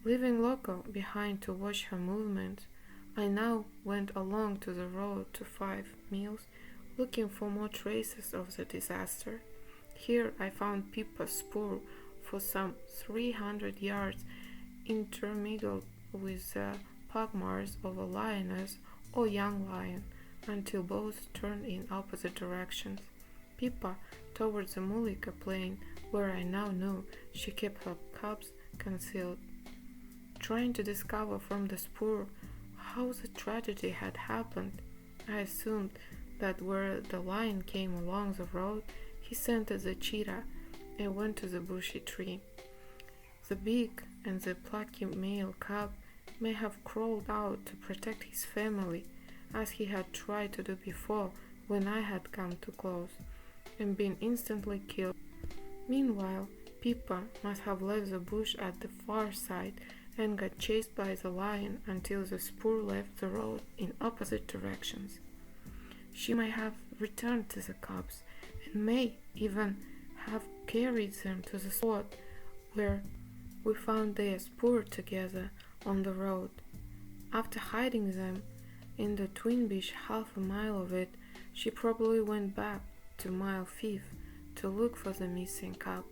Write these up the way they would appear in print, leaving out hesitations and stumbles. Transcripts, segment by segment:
Leaving Loco behind to watch her movements, I now went along to the road to 5 miles, looking for more traces of the disaster. Here I found Pippa's spoor for some 300 yards, intermingled with the pugmars of a lioness or young lion, until both turned in opposite directions. Pippa towards the Mulika plain, where I now knew she kept her cubs concealed. Trying to discover from the spoor how the tragedy had happened, I assumed that where the lion came along the road, he scented the cheetah and went to the bushy tree. The big and the plucky male cub may have crawled out to protect his family, as he had tried to do before when I had come too close, and been instantly killed. Meanwhile, Pippa must have left the bush at the far side and got chased by the lion until the spoor left the road in opposite directions. She may have returned to the cubs, and may even have carried them to the spot where we found their spoor together on the road. After hiding them in the twin bush half a mile of it, she probably went back to mile 5 to look for the missing cub.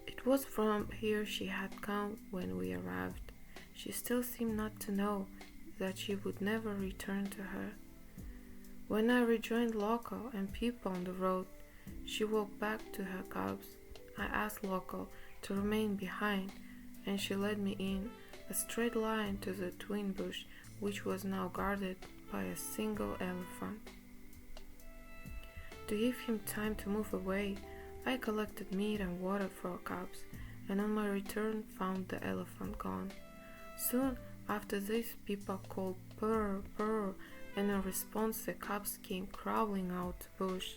It was from here she had come when we arrived. She still seemed not to know that she would never return to her. When I rejoined Loco and Pippa on the road, she walked back to her cubs. I asked Loco to remain behind, and she led me in a straight line to the twin bush, which was now guarded by a single elephant. To give him time to move away, I collected meat and water for our cubs, and on my return found the elephant gone. Soon after this, Pippa called purr, purr, and in response the cubs came crawling out the bush,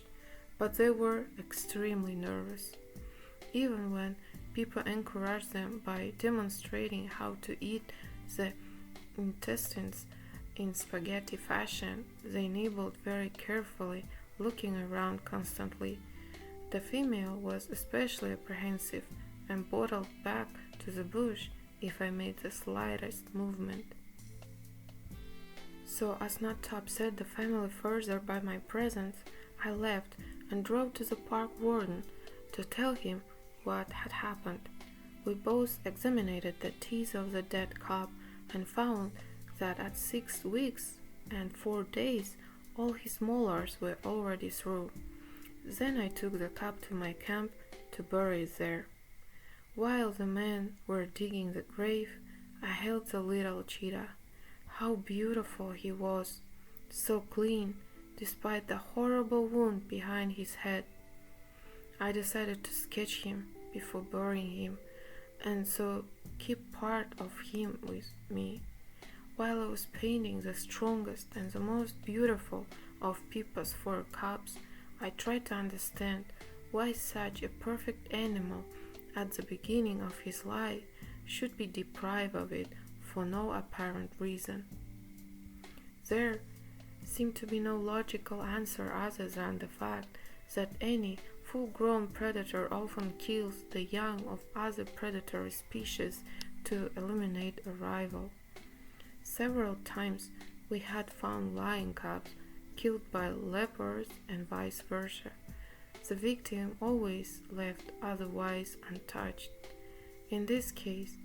but they were extremely nervous. Even when Pippa encouraged them by demonstrating how to eat the intestines in spaghetti fashion, they nibbled very carefully, looking around constantly. The female was especially apprehensive and bottled back to the bush if I made the slightest movement. So as not to upset the family further by my presence, I left and drove to the park warden to tell him what had happened. We both examined the teeth of the dead cub and found that at 6 weeks and 4 days all his molars were already through. Then I took the cub to my camp to bury it there. While the men were digging the grave, I held the little cheetah. How beautiful he was, so clean, despite the horrible wound behind his head. I decided to sketch him before burying him, and so keep part of him with me. While I was painting the strongest and the most beautiful of Pippa's 4 cubs, I tried to understand why such a perfect animal at the beginning of his life should be deprived of it for no apparent reason. There seemed to be no logical answer other than the fact that any full-grown predator often kills the young of other predatory species to eliminate a rival. Several times we had found lion cubs killed by leopards and vice versa. The victim always left otherwise untouched. In this case,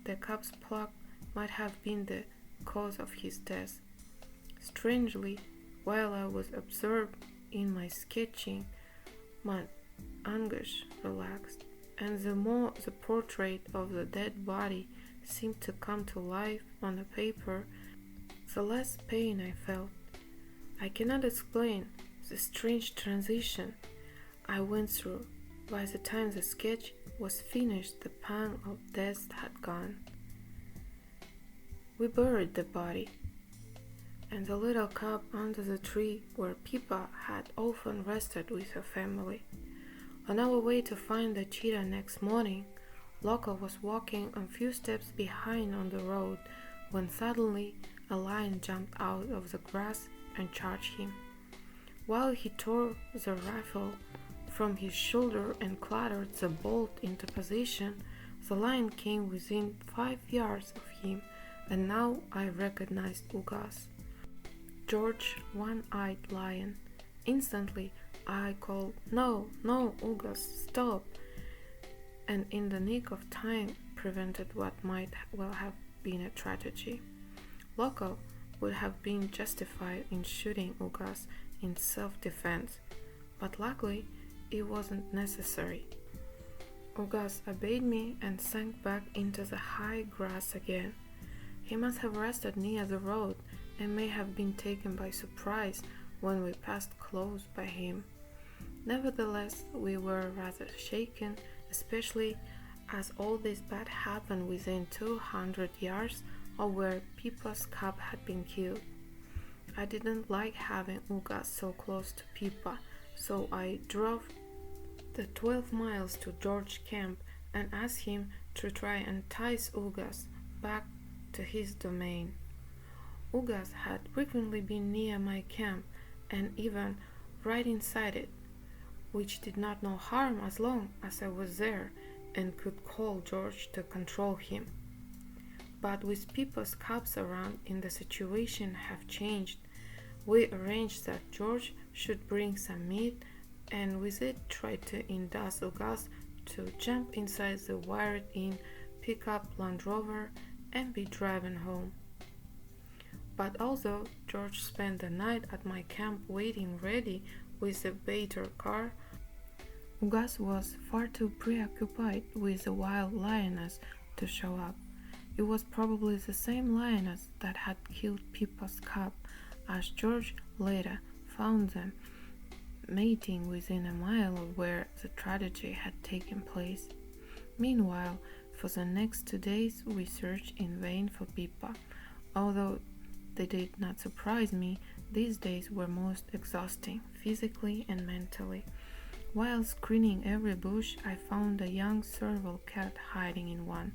the cub's pluck might have been the cause of his death. Strangely, while I was absorbed in my sketching, my anguish relaxed, and the more the portrait of the dead body seemed to come to life on the paper, the less pain I felt. I cannot explain the strange transition I went through. By the time the sketch was finished, the pang of death had gone. We buried the body, and the little cub under the tree where Pippa had often rested with her family. On our way to find the cheetah next morning, Loco was walking a few steps behind on the road when suddenly a lion jumped out of the grass and charged him. While he tore the rifle from his shoulder and clattered the bolt into position, The lion came within 5 yards of him, and now I recognized Ugas. George, one-eyed lion. Instantly, I called, "No, no, Ugas, stop!" and in the nick of time prevented what might well have been a tragedy. Loco would have been justified in shooting Ugas in self-defense, but luckily it wasn't necessary. Ugas obeyed me and sank back into the high grass again. He must have rested near the road and may have been taken by surprise when we passed close by him. Nevertheless, we were rather shaken, especially as all this bad happened within 200 yards of where Pippa's cub had been killed. I didn't like having Ugas so close to Pippa, so I drove the 12 miles to George's camp and asked him to try and entice Ugas back to his domain. Ugas had frequently been near my camp and even right inside it, which did not know harm as long as I was there and could call George to control him. But with Pippa's cubs around and the situation have changed, we arranged that George should bring some meat and with it try to induce Ugas to jump inside the wired-in pickup Land Rover and be driven home. But although George spent the night at my camp waiting ready with the Bader car, Ugas was far too preoccupied with the wild lioness to show up. It was probably the same lioness that had killed Pippa's cub, as George later found them mating within a mile of where the tragedy had taken place. Meanwhile, for the next 2 days we searched in vain for Pippa. Although they did not surprise me, these days were most exhausting, physically and mentally. While screening every bush, I found a young serval cat hiding in one.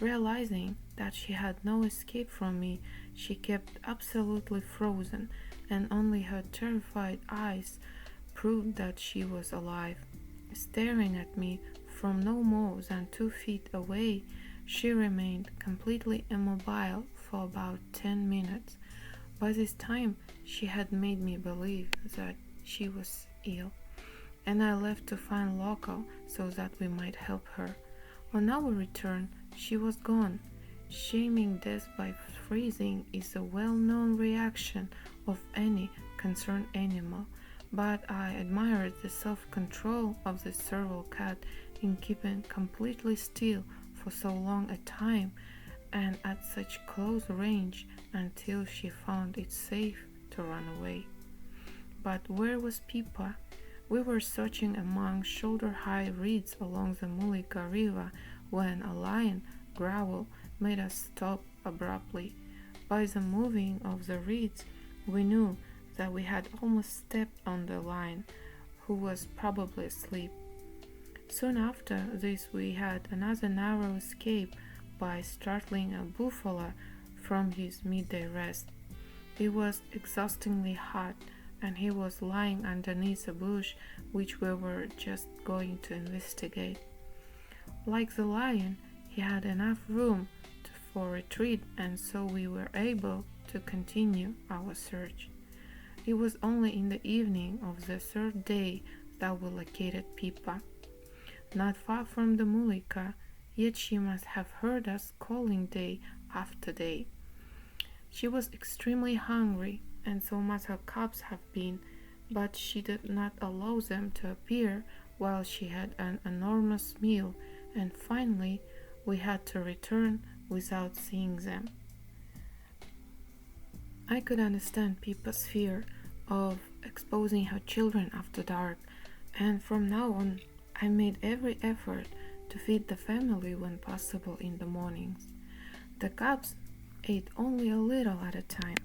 Realizing that she had no escape from me, she kept absolutely frozen, and only her terrified eyes proved that she was alive. Staring at me from no more than 2 feet away, she remained completely immobile for about 10 minutes. By this time, she had made me believe that she was ill, and I left to find Loco so that we might help her. On our return, she was gone. Shaming death by freezing is a well-known reaction of any concerned animal, but I admired the self-control of the serval cat in keeping completely still for so long a time and at such close range until she found it safe to run away. But where was Pippa? We were searching among shoulder-high reeds along the Mulika River when a lion growl made us stop abruptly. By the moving of the reeds, we knew that we had almost stepped on the lion, who was probably asleep. Soon after this we had another narrow escape by startling a buffalo from his midday rest. It was exhaustingly hot, and he was lying underneath a bush which we were just going to investigate. Like the lion, he had enough room for retreat, and so we were able to continue our search. It was only in the evening of the 3rd day that we located Pippa. Not far from the Mulika, yet she must have heard us calling day after day. She was extremely hungry, and so must her cubs have been, but she did not allow them to appear while she had an enormous meal, and finally we had to return without seeing them. I could understand Pippa's fear of exposing her children after dark, and from now on I made every effort to feed the family when possible in the mornings. The cubs ate only a little at a time,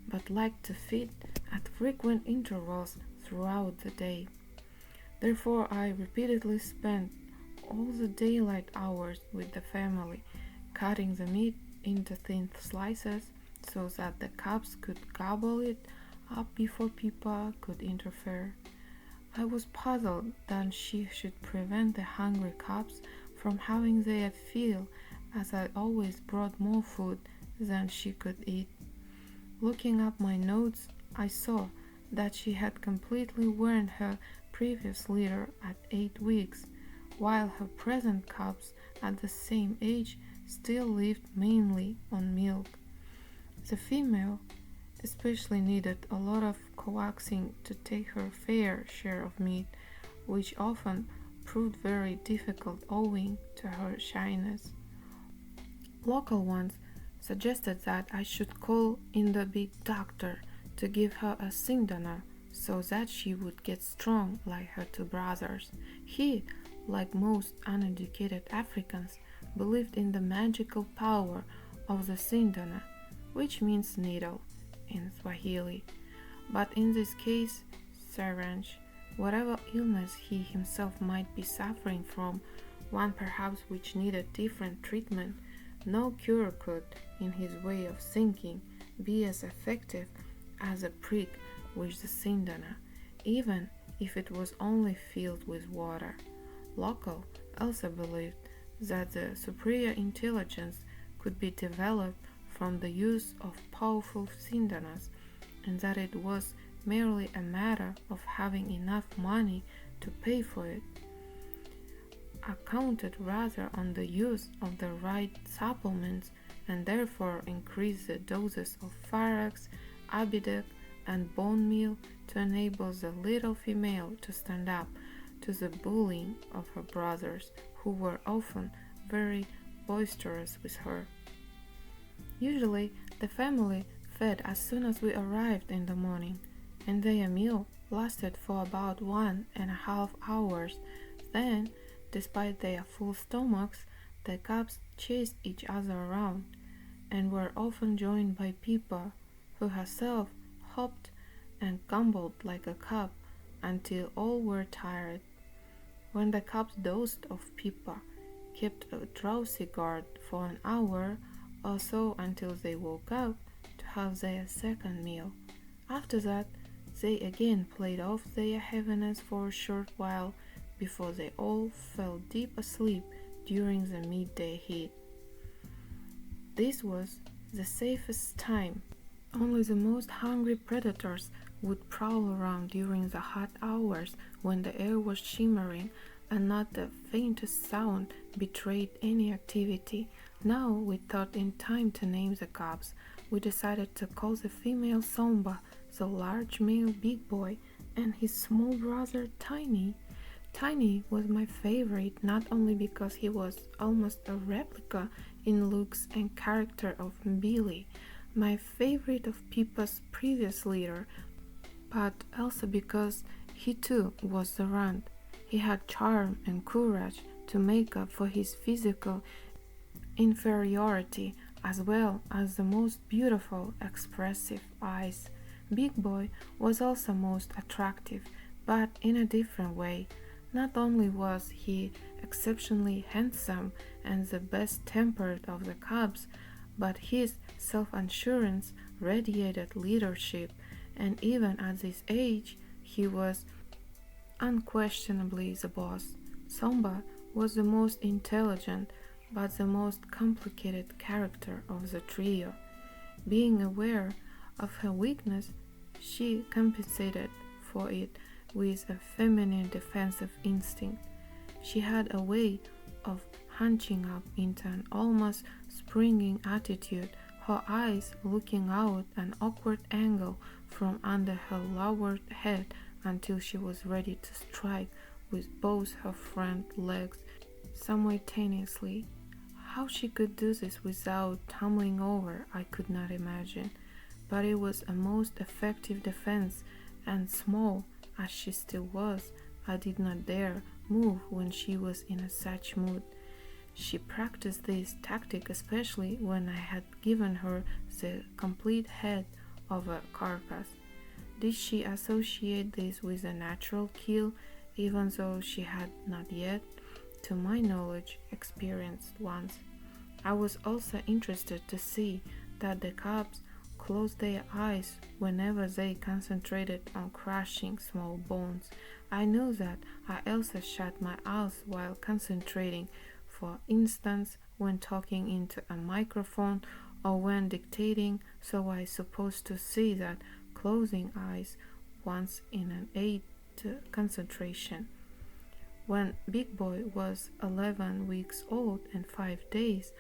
but liked to feed at frequent intervals throughout the day. Therefore, I repeatedly spent all the daylight hours with the family, cutting the meat into thin slices so that the cubs could gobble it up before Pippa could interfere. I was puzzled that she should prevent the hungry cubs from having their fill, as I always brought more food than she could eat. Looking up my notes, I saw that she had completely worn her previous litter at 8 weeks, while her present cubs at the same age still lived mainly on milk. The female especially needed a lot of coaxing to take her fair share of meat, which often proved very difficult owing to her shyness. Local ones suggested that I should call in the big doctor to give her a sindana so that she would get strong like her two brothers. He, like most uneducated Africans, believed in the magical power of the sindana, which means needle in Swahili, but in this case, syringe. Whatever illness he himself might be suffering from, one perhaps which needed different treatment, no cure could, in his way of thinking, be as effective as a prick with the sindana, even if it was only filled with water. Local also believed that the superior intelligence could be developed from the use of powerful sindanas, and that it was merely a matter of having enough money to pay for it. I counted rather on the use of the right supplements and therefore increased the doses of Farax, Abidec, and bone meal to enable the little female to stand up to the bullying of her brothers, who were often very boisterous with her. Usually, the family fed as soon as we arrived in the morning, and their meal lasted for about 1.5 hours. Then, despite their full stomachs, the cubs chased each other around, and were often joined by Pippa, who herself hopped and gamboled like a cub until all were tired. When the cubs dozed off, Pippa kept a drowsy guard for an hour or so until they woke up to have their second meal. After that, they again played off their heaviness for a short while before they all fell deep asleep during the midday heat. This was the safest time. Only the most hungry predators would prowl around during the hot hours when the air was shimmering and not the faintest sound betrayed any activity. Now we thought in time to name the cubs. We decided to call the female Somba, the large male Big Boy, and his small brother Tiny. Tiny was my favorite not only because he was almost a replica in looks and character of Billy, my favorite of Pippa's previous leader, but also because he too was the runt. He had charm and courage to make up for his physical inferiority, as well as the most beautiful, expressive eyes. Big Boy was also most attractive, but in a different way. Not only was he exceptionally handsome and the best-tempered of the cubs, but his self-assurance radiated leadership, and even at this age, he was unquestionably the boss. Somba was the most intelligent, but the most complicated character of the trio. Being aware of her weakness, she compensated for it with a feminine defensive instinct. She had a way of hunching up into an almost springing attitude, her eyes looking out an awkward angle from under her lowered head until she was ready to strike with both her front legs simultaneously. How she could do this without tumbling over, I could not imagine, but it was a most effective defense, and small as she still was, I did not dare move when she was in a such mood. She practiced this tactic especially when I had given her the complete head of a carcass. Did she associate this with a natural kill, even though she had not yet, to my knowledge, experienced once? I was also interested to see that the cubs closed their eyes whenever they concentrated on crushing small bones. I knew that I also shut my eyes while concentrating, for instance, when talking into a microphone or when dictating, so I supposed to see that closing eyes once in an aid to concentration. When Big Boy was 11 weeks old and 5 days,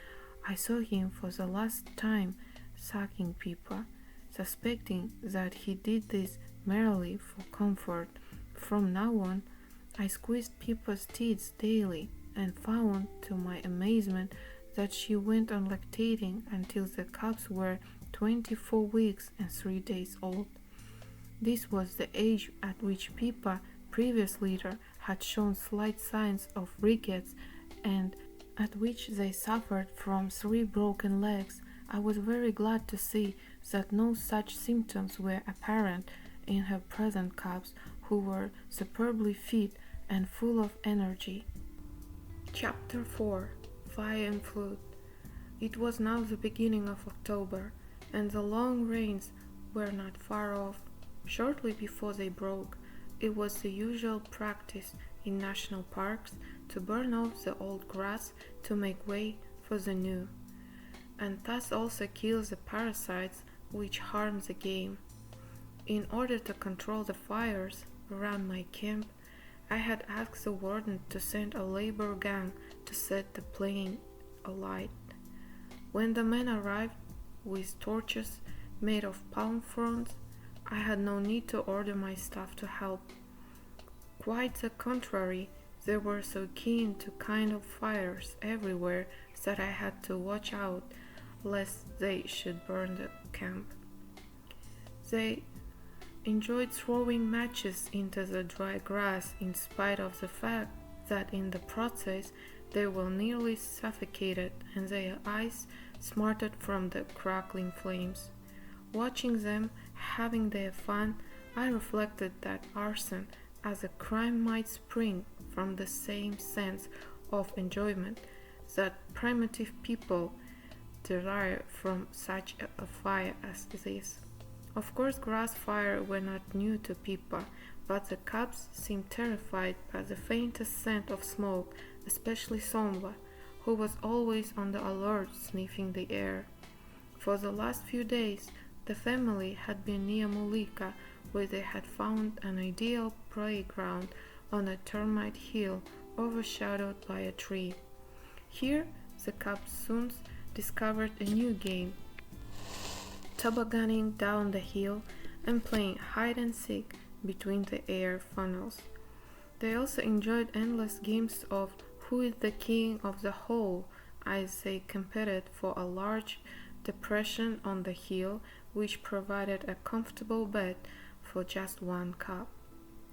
I saw him for the last time sucking Pippa, suspecting that he did this merely for comfort. From now on, I squeezed Pippa's teeth daily and found, to my amazement, that she went on lactating until the cubs were 24 weeks and 3 days old. This was the age at which Pippa, previous litter, had shown slight signs of rickets and at which they suffered from 3 broken legs. I was very glad to see that no such symptoms were apparent in her present cubs, who were superbly fit and full of energy. Chapter 4. Fire and Flood. It was now the beginning of October, and the long rains were not far off. Shortly before they broke, it was the usual practice in national parks to burn off the old grass to make way for the new, and thus also kill the parasites which harm the game. In order to control the fires around my camp, I had asked the warden to send a labor gang to set the plain alight. When the men arrived with torches made of palm fronds, I had no need to order my staff to help. Quite the contrary, they were so keen to kind of fires everywhere that I had to watch out lest they should burn the camp. They enjoyed throwing matches into the dry grass in spite of the fact that in the process they were nearly suffocated and their eyes smarted from the crackling flames. Watching them having their fun, I reflected that arson as a crime might spring from the same sense of enjoyment that primitive people derive from such a fire as this. Of course, grass fire were not new to Pippa, but the cubs seemed terrified by the faintest scent of smoke, especially Somva, who was always on the alert sniffing the air. For the last few days, the family had been near Mulika, where they had found an ideal playground on a termite hill overshadowed by a tree. Here, the cubs soon discovered a new game, tobogganing down the hill and playing hide and seek between the air funnels. They also enjoyed endless games of who is the king of the hole, as they competed for a large depression on the hill which provided a comfortable bed for just one cub.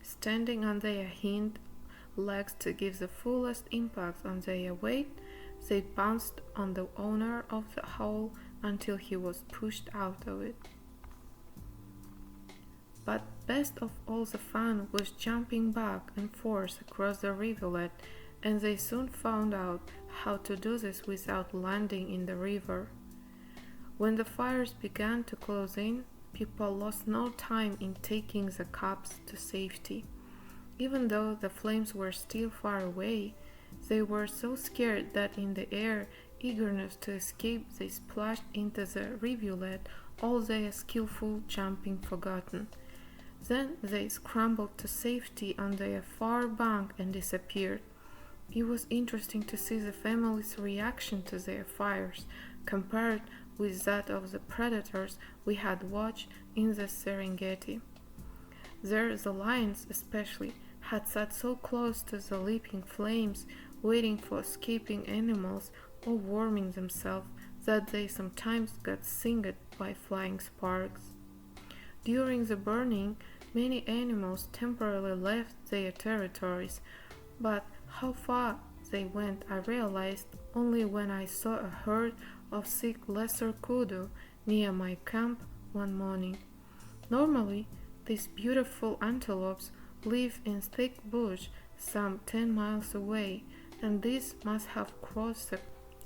Standing on their hind legs to give the fullest impact on their weight, they bounced on the owner of the hole until he was pushed out of it. But best of all the fun was jumping back and forth across the rivulet, and they soon found out how to do this without landing in the river. When the fires began to close in, people lost no time in taking the cubs to safety. Even though the flames were still far away, they were so scared that in the air eagerness to escape they splashed into the rivulet, all their skillful jumping forgotten. Then they scrambled to safety on their far bank and disappeared. It was interesting to see the family's reaction to their fires, compared with that of the predators we had watched in the Serengeti. There the lions especially had sat so close to the leaping flames, waiting for escaping animals or warming themselves, that they sometimes got singed by flying sparks. During the burning, many animals temporarily left their territories, but how far they went I realized only when I saw a herd of sick lesser kudu near my camp one morning. Normally, these beautiful antelopes live in thick bush some 10 miles away, and these must have crossed the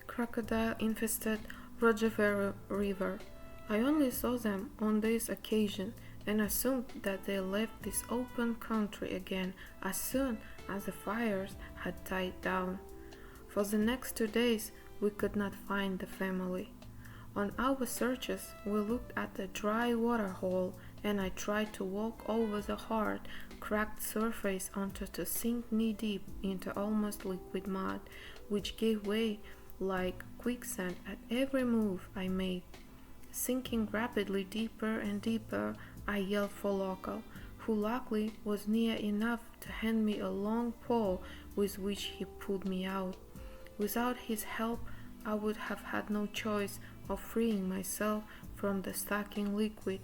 crocodile-infested Rojaveru River. I only saw them on this occasion and assumed that they left this open country again as soon as the fires had died down. For the next 2 days we could not find the family. On our searches we looked at the dry water hole, and I tried to walk over the hard, cracked surface until to sink knee-deep into almost liquid mud, which gave way like quicksand at every move I made. Sinking rapidly deeper and deeper, I yelled for Local, who luckily was near enough to hand me a long pole with which he pulled me out. Without his help, I would have had no choice of freeing myself from the sucking liquid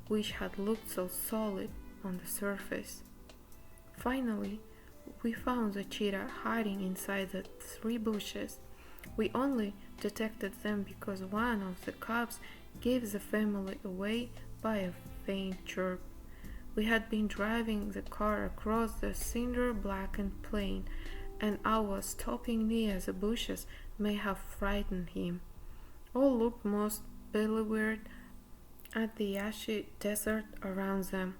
which had looked so solid on the surface. Finally, we found the cheetah hiding inside the 3 bushes. We only detected them because one of the cubs gave the family away by a faint chirp. We had been driving the car across the cinder-blackened plain, and our stopping near the bushes may have frightened him. All looked most bewildered at the ashy desert around them,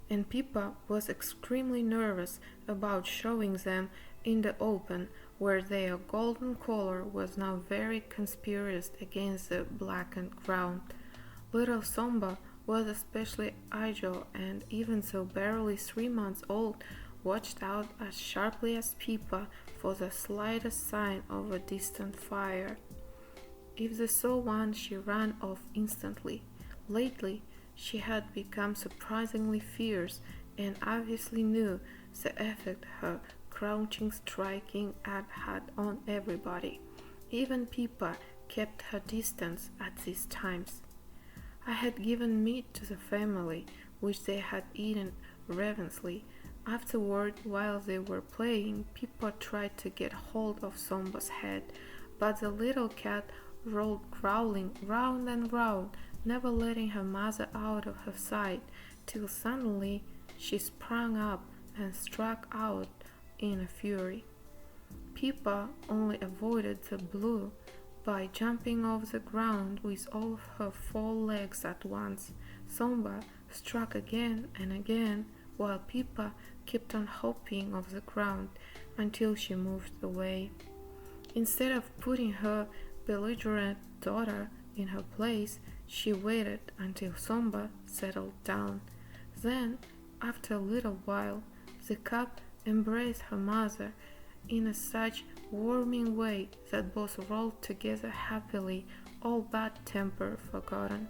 and Pippa was extremely nervous about showing them in the open, where their golden color was now very conspicuous against the blackened ground. Little Somba was especially agile, and even though barely 3 months old, watched out as sharply as Pippa for the slightest sign of a distant fire. If they saw one, she ran off instantly. Lately, she had become surprisingly fierce, and obviously knew the effect her crouching striking had on everybody. Even Pippa kept her distance at these times. I had given meat to the family, which they had eaten ravenously. Afterward, while they were playing, Pippa tried to get hold of Somba's head, but the little cat rolled growling round and round, never letting her mother out of her sight, till suddenly she sprang up and struck out in a fury. Pippa only avoided the blow by jumping off the ground with all her 4 legs at once. Somba struck again and again, while Pippa kept on hopping off the ground until she moved away. Instead of putting her belligerent daughter in her place, she waited until Somba settled down. Then, after a little while, the cub embraced her mother in a such warming way that both rolled together happily, all bad temper forgotten.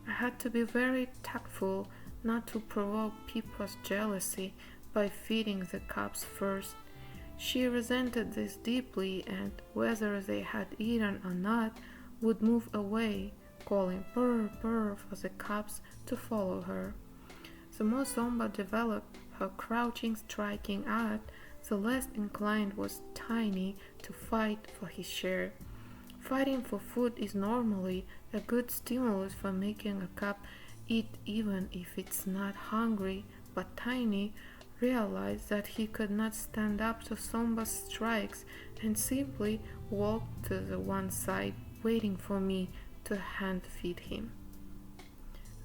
I had to be very tactful not to provoke Pippa's jealousy by feeding the cubs first. She resented this deeply, and whether they had eaten or not, would move away, calling purr purr for the cubs to follow her. The more Somba developed her crouching striking art, the less inclined was Tiny to fight for his share. Fighting for food is normally a good stimulus for making a cub eat even if it's not hungry, but Tiny realized that he could not stand up to Somba's strikes and simply walked to the one side, waiting for me to hand feed him.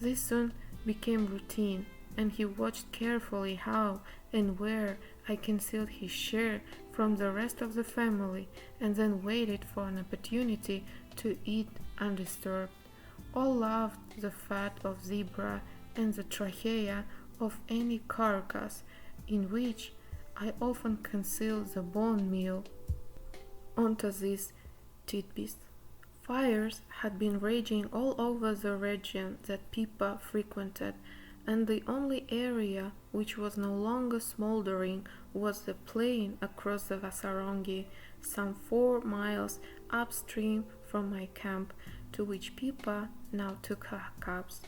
This soon became routine, and he watched carefully how and where I concealed his share from the rest of the family, and then waited for an opportunity to eat undisturbed. All loved the fat of zebra and the trachea of any carcass, in which I often concealed the bone meal. Onto these tidbits. Fires had been raging all over the region that Pippa frequented, and the only area which was no longer smoldering was the plain across the Vasarongi, some 4 miles upstream from my camp, to which Pippa now took her cubs.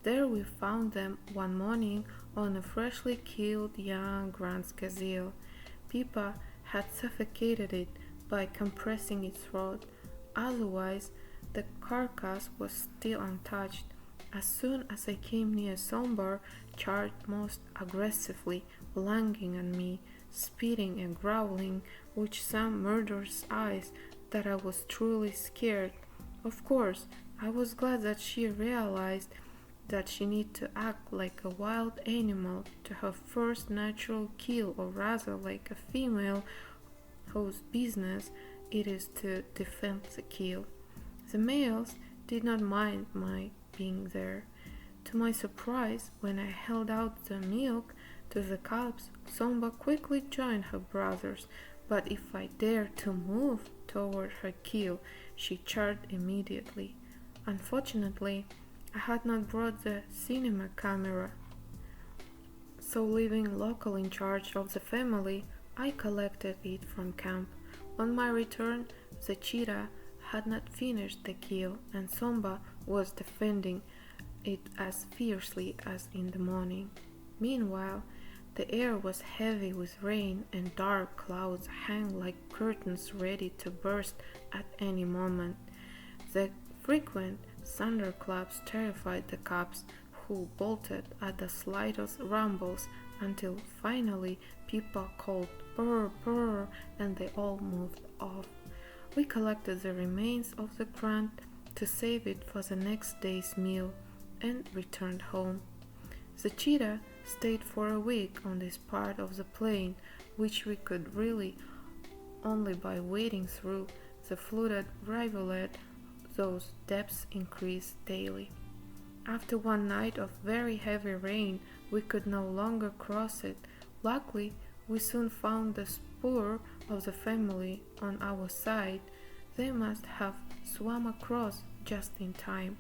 There we found them one morning on a freshly killed young Grant's gazelle. Pippa had suffocated it by compressing its throat. Otherwise, the carcass was still untouched. As soon as I came near, Somber charged most aggressively, lunging at me, spitting and growling with some murderous eyes that I was truly scared. Of course, I was glad that she realized that she needed to act like a wild animal to her first natural kill, or rather like a female whose business it is to defend the kill. The males did not mind my being there. To my surprise, when I held out the milk to the cubs, Somba quickly joined her brothers, but if I dared to move toward her kill, she charged immediately. Unfortunately, I had not brought the cinema camera, so leaving Local in charge of the family, I collected it from camp. On my return, the cheetah had not finished the kill, and Somba was defending it as fiercely as in the morning. Meanwhile, the air was heavy with rain, and dark clouds hung like curtains ready to burst at any moment. The frequent thunderclaps terrified the cubs, who bolted at the slightest rumbles until finally Pippa called "Purr, purr," and they all moved off. We collected the remains of the grunt to save it for the next day's meal and returned home. The cheetah stayed for a week on this part of the plain, which we could really only by wading through the flooded rivulet, those depths increased daily. After one night of very heavy rain, we could no longer cross it. Luckily, we soon found the spoor of the family on our side. They must have swum across just in time.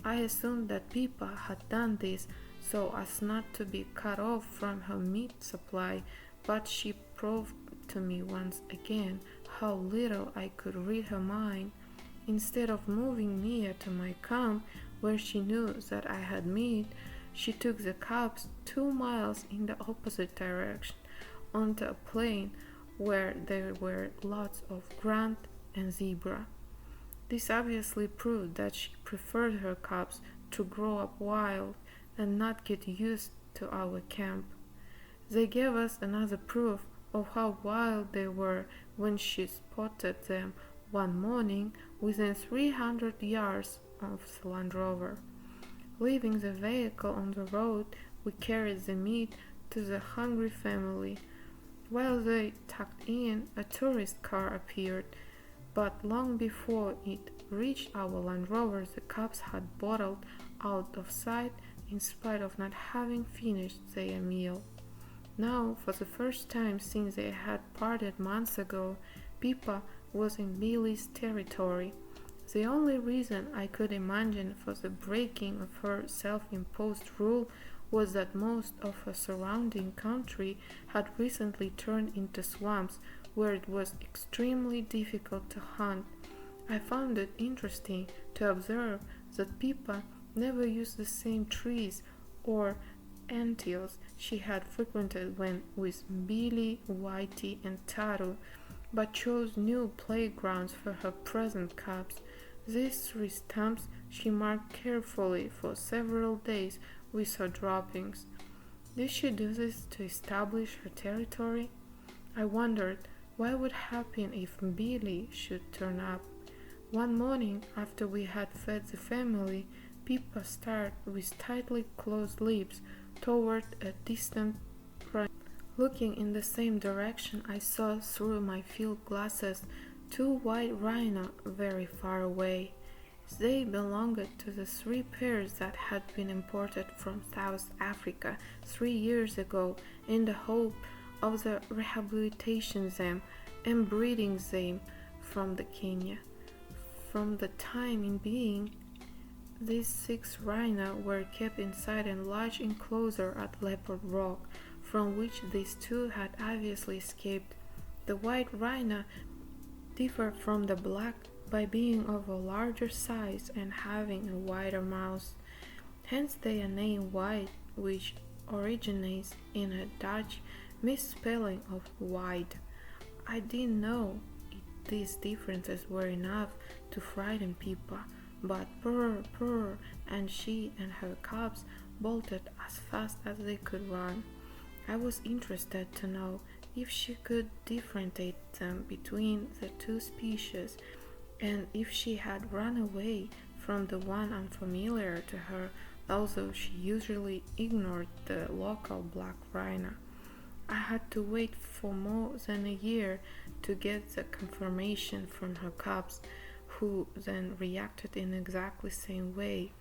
I assumed that Pippa had done this so as not to be cut off from her meat supply, but she proved to me once again how little I could read her mind. Instead of moving near to my camp, where she knew that I had meat, she took the cubs 2 miles in the opposite direction, onto a plain where there were lots of grunt and zebra. This obviously proved that she preferred her cubs to grow up wild and not get used to our camp. They gave us another proof of how wild they were when she spotted them one morning within 300 yards of the Land Rover. Leaving the vehicle on the road, we carried the meat to the hungry family. While they tucked in, a tourist car appeared, but long before it reached our Land Rover, the cubs had bottled out of sight in spite of not having finished their meal. Now, for the first time since they had parted months ago, Pippa was in Billy's territory. The only reason I could imagine for the breaking of her self-imposed rule was that most of her surrounding country had recently turned into swamps where it was extremely difficult to hunt. I found it interesting to observe that Pippa never used the same trees or antils she had frequented when with Billy, Whitey, and Taru, but chose new playgrounds for her present cubs. These 3 stumps she marked carefully for several days with her droppings. Did she do this to establish her territory? I wondered what would happen if Billy should turn up. One morning, after we had fed the family, Pippa stared with tightly closed lips toward a distant rhino. Looking in the same direction, I saw through my field glasses 2 white rhino very far away. They belonged to the 3 pairs that had been imported from South Africa 3 years ago in the hope of the rehabilitation them and breeding them from the Kenya. From the time in being, these 6 rhino were kept inside a large enclosure at Leopard Rock, from which these 2 had obviously escaped. The white rhino differed from the black by being of a larger size and having a wider mouth. Hence they are named white, which originates in a Dutch misspelling of wide. I didn't know these differences were enough to frighten Pippa, but purr, purr, and she and her cubs bolted as fast as they could run. I was interested to know if she could differentiate them between the 2 species, and if she had run away from the one unfamiliar to her, although she usually ignored the local black rhino. I had to wait for more than a year to get the confirmation from her cubs, who then reacted in exactly the same way.